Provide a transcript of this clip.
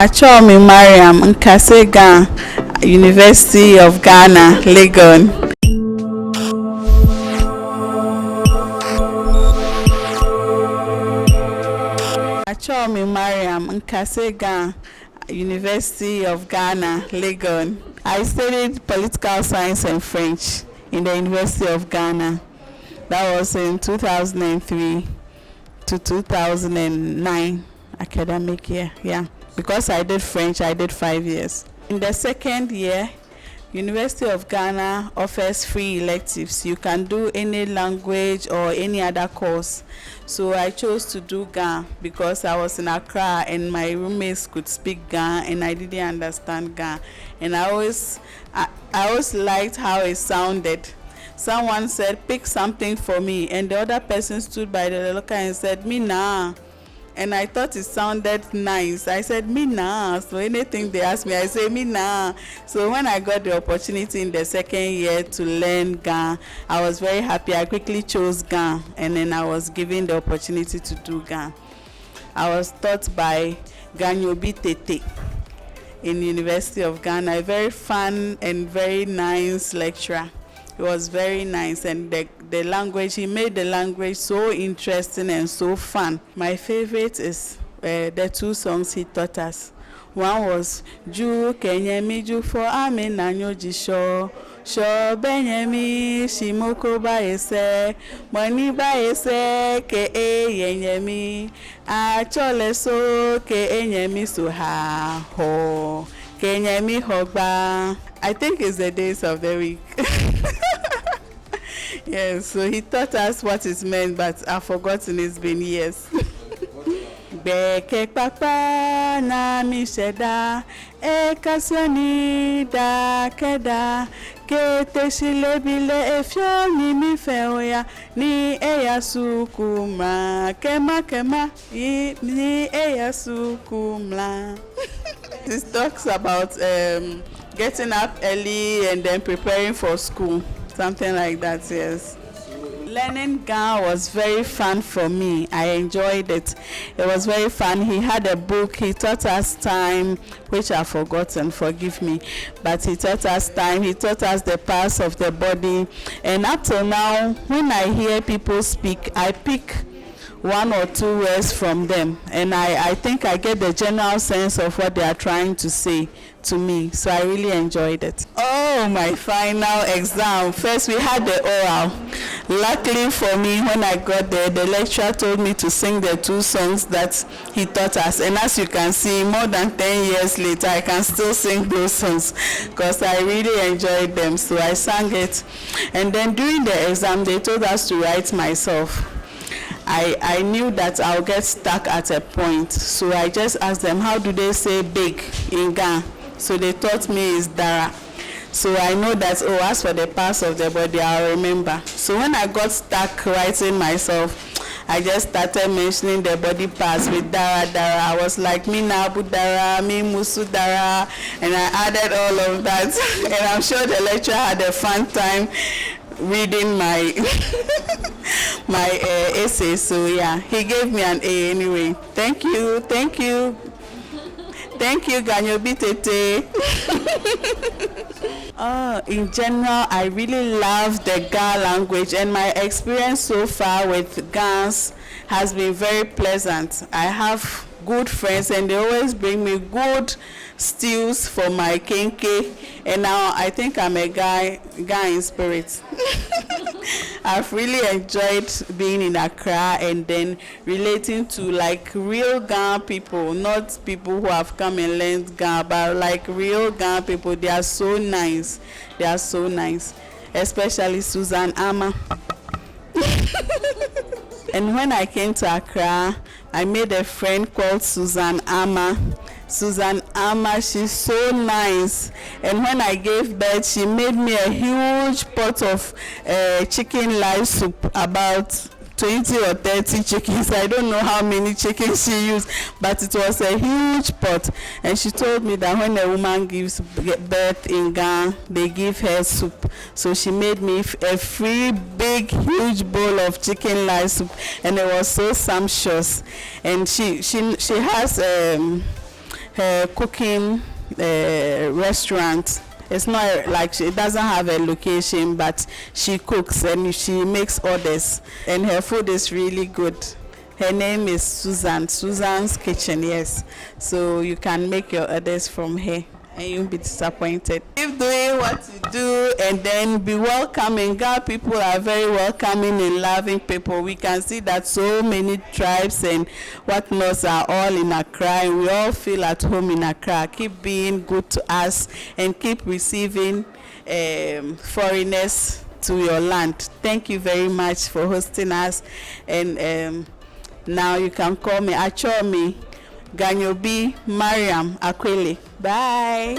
Achọmi Mariam, Nkasega, University of Ghana, Legon. Achọmi Mariam, Nkasega, University of Ghana, Legon. I studied political science and French in the University of Ghana. That was in 2003 to 2009 academic year. Yeah. Because I did French, I did 5 years. In the second year, University of Ghana offers free electives. You can do any language or any other course. So I chose to do Ghana because I was in Accra and my roommates could speak Ghana and I didn't understand Ghana. And I always liked how it sounded. Someone said, pick something for me, and the other person stood by the locker and said, me nah. And I thought it sounded nice. I said, me nah. So anything they ask me, I say, me nah. So when I got the opportunity in the second year to learn Ghana, I was very happy. I quickly chose Ghana, and then I was given the opportunity to do Ghana. I was taught by GaDangme in University of Ghana, a very fun and very nice lecturer. It was very nice, and the language, he made the language so interesting and so fun. My favorite is the two songs he taught us. One was Ju Kenyemi Ju for Ame Nanyo Jisho Sho Benyemi Shimoko Baese Moni Baese Ke Yenyemi Achole So Ke Enyemi Suha Ho Kenyemi Hogba. I think it's the days of the week. Yes, so he taught us what it meant, but I've forgotten, it's been years. Beke papa na mi sheda e kasioni da keda ke te shilebile efio ni mi feoya ni eya sukuma kema ni eya sukuma. This talks about getting up early and then preparing for school, something like that. Yes. Learning Ghana was very fun for me. I enjoyed it. It was very fun. He had a book. He taught us time, which I've forgotten, forgive me. But he taught us time. He taught us the parts of the body. And up till now, when I hear people speak, I pick one or two words from them. And I think I get the general sense of what they are trying to say to me. So I really enjoyed it. Oh, my final exam. First, we had the oral. Luckily for me, when I got there, the lecturer told me to sing the two songs that he taught us. And as you can see, more than 10 years later, I can still sing those songs because I really enjoyed them. So I sang it. And then during the exam, they told us to write myself. I knew that I'll get stuck at a point. So I just asked them, how do they say big in Ghana? So they taught me is Dara. So I know that, oh, as for the parts of the body, I'll remember. So when I got stuck writing myself, I just started mentioning the body parts with Dara. I was like, me Nabu Dara, me Musu Dara, and I added all of that. And I'm sure the lecturer had a fun time reading my my essay. So yeah, he gave me an A anyway. Thank you. Thank you, GaDangme. In general, I really love the Ghana language, and my experience so far with Ghans has been very pleasant. I have good friends, and they always bring me good stews for my kenke, and now I think I'm a guy in spirit. I've really enjoyed being in Accra and then relating to like real Ghana people, not people who have come and learned Ghana, but like real Ghana people. They are so nice. They are so nice, especially Susan Ama. And when I came to Accra, I made a friend called Susan Ama. Susan Ama, she's so nice. And when I gave birth, she made me a huge pot of chicken live soup, about 20 or 30 chickens. I don't know how many chickens she used, but it was a huge pot. And she told me that when a woman gives birth in Ghana, they give her soup. So she made me a free, big, huge bowl of chicken live soup, and it was so sumptuous. And she has her cooking restaurant. It's not like she doesn't have a location, but she cooks and she makes orders, and her food is really good. Her name is Susan's Kitchen, yes. So you can make your orders from her and you won't be disappointed. Keep doing what you do and then be welcoming. God people are very welcoming and loving people. We can see that so many tribes and whatnots are all in Accra, and we all feel at home in Accra. Keep being good to us and keep receiving foreigners to your land. Thank you very much for hosting us, and now you can call me Achomi Ganyobi Mariam Akwele. Bye.